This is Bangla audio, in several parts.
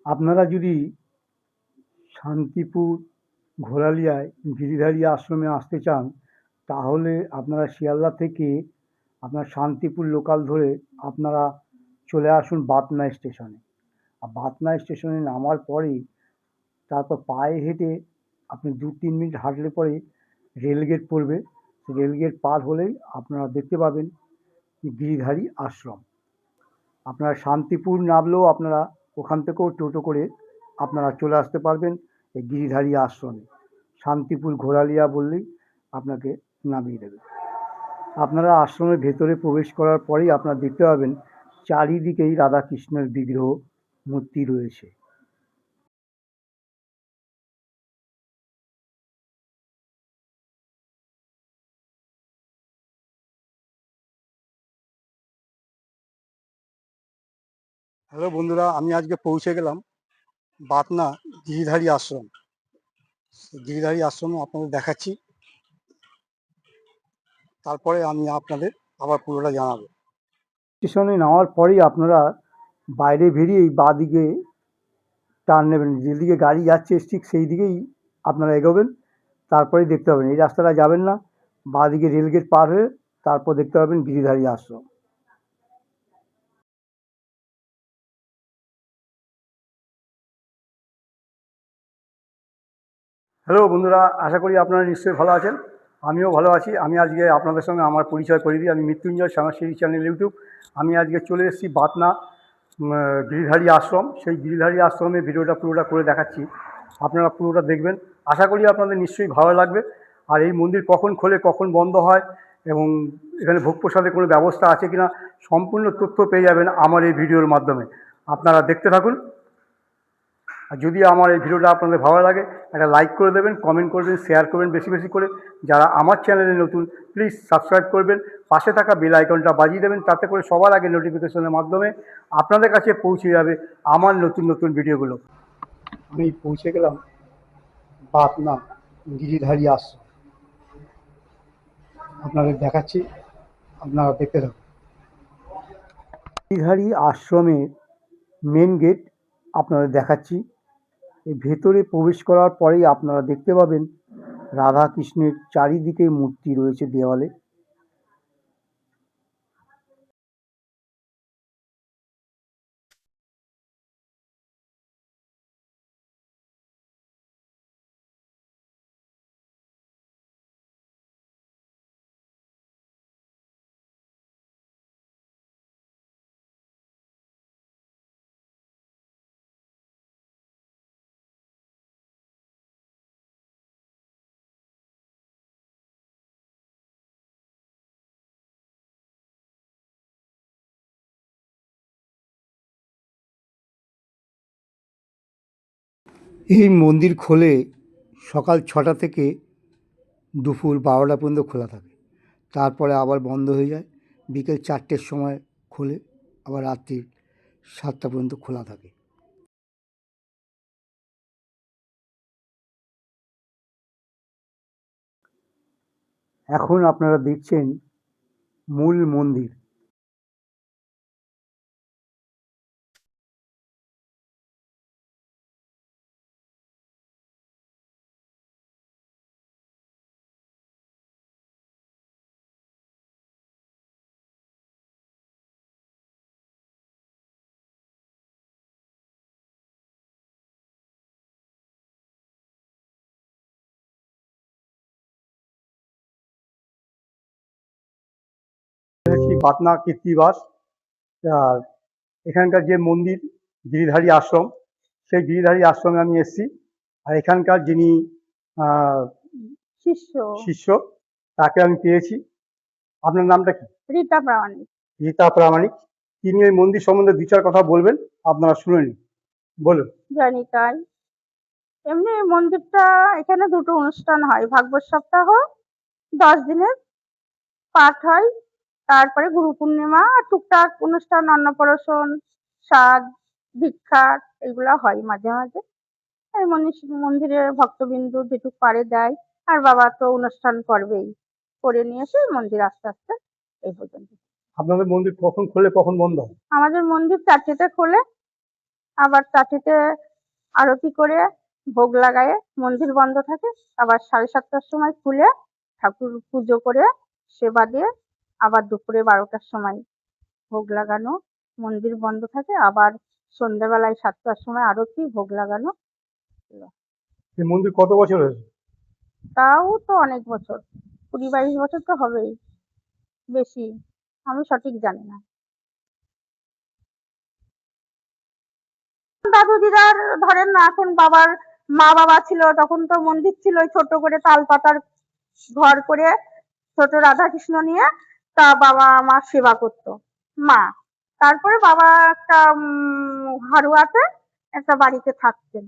আপনারা যদি শান্তিপুর ঘোরালিয়ায় গিরিধারী আশ্রমে আসতে চান, তাহলে আপনারা শিয়ালদা থেকে আপনার শান্তিপুর লোকাল ধরে আপনারা চলে আসুন বাতনা স্টেশনে। আর বাতনা স্টেশনে নামার পরেই তারপর পায়ে হেঁটে আপনি ২-৩ মিনিট হাঁটলে পরে রেলগেট পড়বে। রেলগেট পার হলেই আপনারা দেখতে পাবেন গিরিধারী আশ্রম। আপনারা শান্তিপুর নামলেও আপনারা ওখান থেকেও টোটো করে আপনারা চলে আসতে পারবেন এই গিরিধারী আশ্রমে। শান্তিপুর ঘোরালিয়া বললেই আপনাকে নামিয়ে দেবে। আপনারা আশ্রমের ভেতরে প্রবেশ করার পরেই আপনারা দেখতে পাবেন চারিদিকেই রাধাকৃষ্ণের বিগ্রহ মূর্তি রয়েছে। হ্যালো বন্ধুরা, আমি আজকে পৌঁছে গেলাম বাতনা গিরিধারী আশ্রম। গিরিধারী আশ্রমে আপনাদের দেখাচ্ছি, তারপরে আমি আপনাদের আবার পুরোটা জানাবো। স্টেশনে নামার পরেই আপনারা বাইরে বেরিয়েই বাঁদিকে টার্ন নেবেন, যেদিকে গাড়ি যাচ্ছে ঠিক সেই দিকেই আপনারা এগোবেন। তারপরেই দেখতে পাবেন, এই রাস্তাটা যাবেন না, বাঁদিকে রেলগেট পার হয়ে তারপর দেখতে পাবেন গিরিধারী আশ্রম। হ্যালো বন্ধুরা, আশা করি আপনারা নিশ্চয়ই ভালো আছেন। আমিও ভালো আছি। আমি আজকে আপনাদের সঙ্গে আমার পরিচয় করিয়ে দিই। আমি মৃত্যুঞ্জয় সাংস্কৃতিক চ্যানেল ইউটিউব। আমি আজকে চলে এসেছি বাতনা গিরিধারী আশ্রম। সেই গিরিধারী আশ্রমে ভিডিওটা পুরোটা করে দেখাচ্ছি, আপনারা পুরোটা দেখবেন। আশা করি আপনাদের নিশ্চয়ই ভালো লাগবে। আর এই মন্দির কখন খোলে, কখন বন্ধ হয় এবং এখানে ভোগ প্রসাদের কোনো ব্যবস্থা আছে কিনা, সম্পূর্ণ তথ্য পেয়ে যাবেন আমার এই ভিডিওর মাধ্যমে। আপনারা দেখতে থাকুন। আর যদি আমার এই ভিডিওটা আপনাদের ভালো লাগে, একটা লাইক করে দেবেন, কমেন্ট করবেন, শেয়ার করবেন বেশি বেশি করে। যারা আমার চ্যানেলে নতুন, প্লিজ সাবস্ক্রাইব করবেন, পাশে থাকা বেল আইকনটা বাজিয়ে দেবেন, তাতে করে সবার আগে নোটিফিকেশনের মাধ্যমে আপনাদের কাছে পৌঁছে যাবে আমার নতুন নতুন ভিডিওগুলো। আমি পৌঁছে গেলাম পাটনা গিরিধারী আশ্রম, আপনাদের দেখাচ্ছি, আপনারা দেখতে থাকুন। গিরিধারী আশ্রমের মেন গেট আপনাদের দেখাচ্ছি। এই ভেতরে প্রবেশ করার পরেই আপনারা দেখতে পাবেন রাধা কৃষ্ণের চারিদিকে মূর্তি রয়েছে দেওয়ালে। এই মন্দির খোলে সকাল 6টা থেকে দুপুর 12টা পর্যন্ত খোলা থাকে, তারপরে আবার বন্ধ হয়ে যায়। বিকেল 4টের সময় খোলে, আবার রাত্রি 7টা পর্যন্ত খোলা থাকে। এখন আপনারা দেখছেন মূল মন্দির। পাটনা কীর্তিবাস। আর এখানকার যে মন্দির গিরিধারী আশ্রম, সেই গিরিধারী আশ্রমে আমি এসেছি। আর এখানকার যিনি শিষ্য শিষ্য তাকে আমি পেয়েছি। আপনার নামটা কি? রীতা প্রামাণিক। রীতা প্রামাণিক। তিনি এই মন্দির সম্বন্ধে 2-4 কথা বলবেন, আপনারা শুনে নিন। বলুন। জানি তাই। এমনি মন্দিরটা, এখানে দুটো অনুষ্ঠান হয়, ভাগবত সপ্তাহ 10 দিনের পাঠ হয়, তারপরে গুরু পূর্ণিমা আর টুকটাক অনুষ্ঠান, অন্নপ্রাশন, সাধ, দীক্ষা এগুলা হয় মাঝে মাঝে। এই মন্দিরে ভক্তবিন্দু যেটুক পারে দেয়, আর বাবা তো অনুষ্ঠান করবেই, করে নিয়ে এসে মন্দির আস্তে আস্তে এই পর্যন্ত। আপনাদের মন্দির কখন খোলে, কখন বন্ধ হয়? আমাদের মন্দির 4টেতে খোলে, আবার 4টেতে আরতি করে ভোগ লাগায়ে মন্দির বন্ধ থাকে। আবার 7:30টার সময় খুলে ঠাকুর পুজো করে সেবা দিয়ে আবার দুপুরে 12টার সময় ভোগ লাগানো, মন্দির বন্ধ থাকে। আবার সন্ধ্যাবেলায় 7টার সময় আরতি, ভোগ লাগানো। এই মন্দির কত বছর হয়েছে? তাও তো অনেক বছর, 20-22 বছর তো হবেই, বেশি। আমি সঠিক জানি না। দাদু দিদার ধরেন না, এখন বাবার মা বাবা ছিল তখন তো মন্দির ছিল ওই ছোট করে তাল পাতার ঘর করে, ছোট রাধা কৃষ্ণ নিয়ে। তা বাবা আমার সেবা করতো মা। তারপরে বাবা একটা হারুয়াতে একটা বাড়িতে থাকতেন,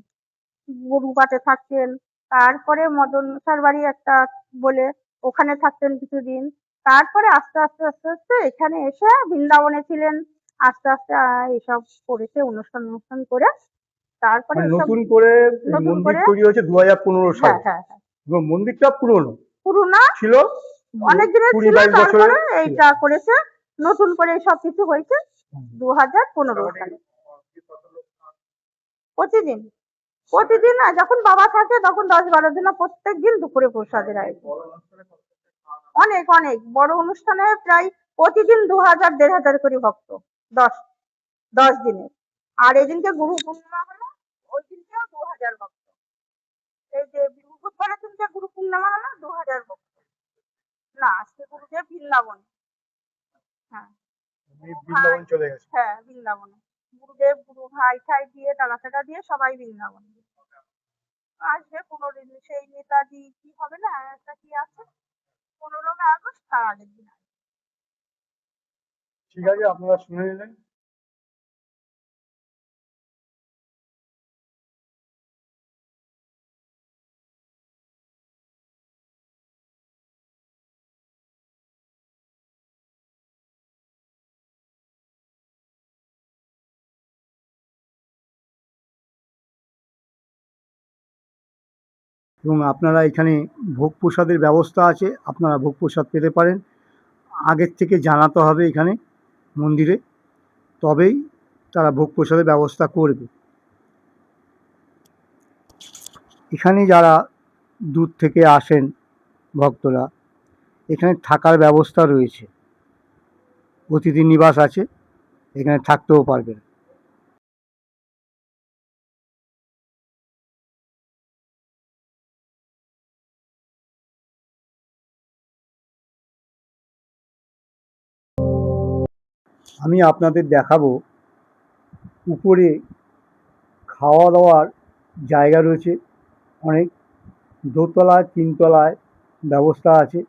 গরুবাটে থাকতেন। তারপরে মদন মশাইয়ের বাড়ি একটা বলে, ওখানে থাকতেন কিছুদিন। তারপরে আস্তে আস্তে আস্তে আস্তে এখানে এসে বৃন্দাবনে ছিলেন। আস্তে আস্তে এসব করেছে, অনুষ্ঠান অনুষ্ঠান করে তারপরে মানে এসব নতুন করে এই নতুন মন্দির করে। তৈরি হয়েছে 2015 হ্যাঁ সালে, হ্যাঁ হ্যাঁ, এবং মন্দিরটা পুরনো পুরোনো ছিল, অনেক দিনের ছিল, 20-22 বছরের তারপরে ছিল। এইটা করেছে, নতুন করে সব কিছু হয়েছে 2015 সালে। প্রতিদিন প্রতিদিন না, যখন বাবা থাকে তখন 10-12 দিন প্রত্যেক দিন দুপুরে প্রসাদের আয়োজন। অনেক অনেক বড় অনুষ্ঠানে প্রায় প্রতিদিন 2000-1500 করে ভক্ত, 10 দিনে। আর এদিনকে গুরু পূর্ণিমা হলো, ওই দিনকেও 2000 ভক্ত। এই যে বুধবারের দিনকে গুরু পূর্ণিমা হলো, 2000 ভক্ত। না, আজকে গুরুদেব বৃন্দাবন। হ্যাঁ, এই গুরু ভাই। বৃন্দাবন চলে গেছে। হ্যাঁ, বৃন্দাবনে গুরুদেব গুরু ভাই ঠাই দিয়ে টাকা দিয়ে সবাই বৃন্দাবন আসবে। 15 দিন সেই নেতাজি কি হবে না, একটা কি আছে, 15ই আগস্ট, তার আগের দিন আসবে। ঠিক আছে, আপনারা শুনে নিলেন। এবং আপনারা এখানে ভোগ প্রসাদের ব্যবস্থা আছে, আপনারা ভোগ প্রসাদ পেতে পারেন। আগের থেকে জানাতে হবে এখানে মন্দিরে, তবেই তারা ভোগ প্রসাদের ব্যবস্থা করবে। এখানে যারা দূর থেকে আসেন ভক্তরা, এখানে থাকার ব্যবস্থা রয়েছে, অতিথি নিবাস আছে, এখানে থাকতেও পারবেন। আমি আপনাদের দেখাবো উপরে খাওয়া দাওয়ার জায়গা রয়েছে অনেক, দোতলায় 3তলায় ব্যবস্থা আছে।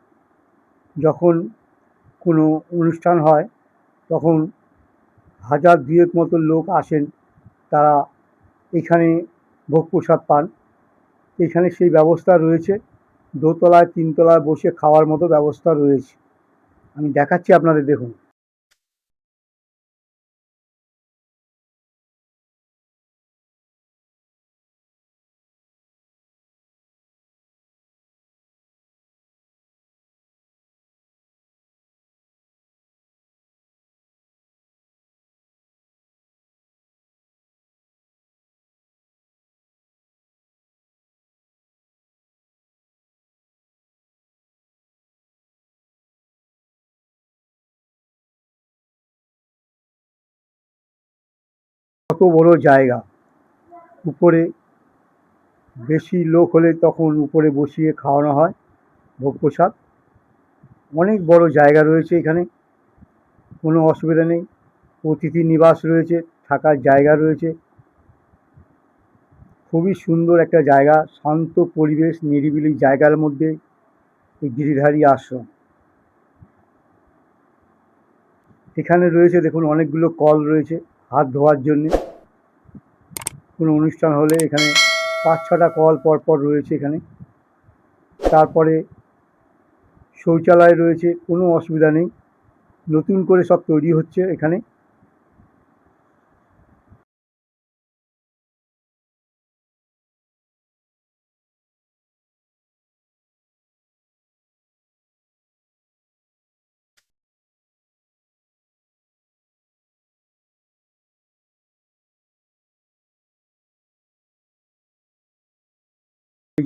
যখন কোনো অনুষ্ঠান হয় তখন 1000-2000 মতো লোক আসেন, তারা এখানে ভোগ প্রসাদ পান। এখানে সেই ব্যবস্থা রয়েছে, দোতলায় 3তলায় বসে খাওয়ার মতো ব্যবস্থা রয়েছে। আমি দেখাচ্ছি আপনাদের, দেখুন। কত বড় জায়গা! উপরে বেশি লোক হলে তখন উপরে বসিয়ে খাওয়ানো হয় ভোগ প্রসাদ। অনেক বড় জায়গা রয়েছে এখানে, কোনো অসুবিধা নেই। অতিথি নিবাস রয়েছে, থাকার জায়গা রয়েছে। খুবই সুন্দর একটা জায়গা, শান্ত পরিবেশ, নিরিবিলি জায়গার মধ্যে এই গিরিধারী আশ্রম। এখানে রয়েছে দেখুন অনেকগুলো কল রয়েছে হাত ধোয়ার জন্যে। কোনো অনুষ্ঠান হলে এখানে 5-6টা কল পরপর রয়েছে এখানে। তারপরে শৌচালয় রয়েছে, কোনো অসুবিধা নেই। নতুন করে সব তৈরি হচ্ছে এখানে।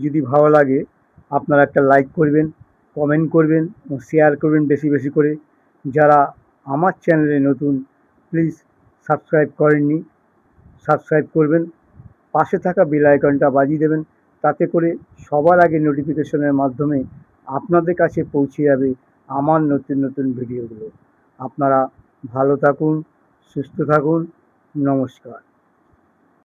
যদি ভালো লাগে আপনারা একটা লাইক করবেন, কমেন্ট করবেন ও শেয়ার করবেন বেশি বেশি করে। যারা আমার চ্যানেলে নতুন প্লিজ সাবস্ক্রাইব করেননি সাবস্ক্রাইব করবেন, পাশে থাকা বেল আইকনটা বাজিয়ে দেবেন, তাতে করে সবার আগে নোটিফিকেশনের মাধ্যমে আপনাদের কাছে পৌঁছে যাবে আমার নতুন নতুন ভিডিওগুলো। আপনারা ভালো থাকুন, সুস্থ থাকুন, নমস্কার।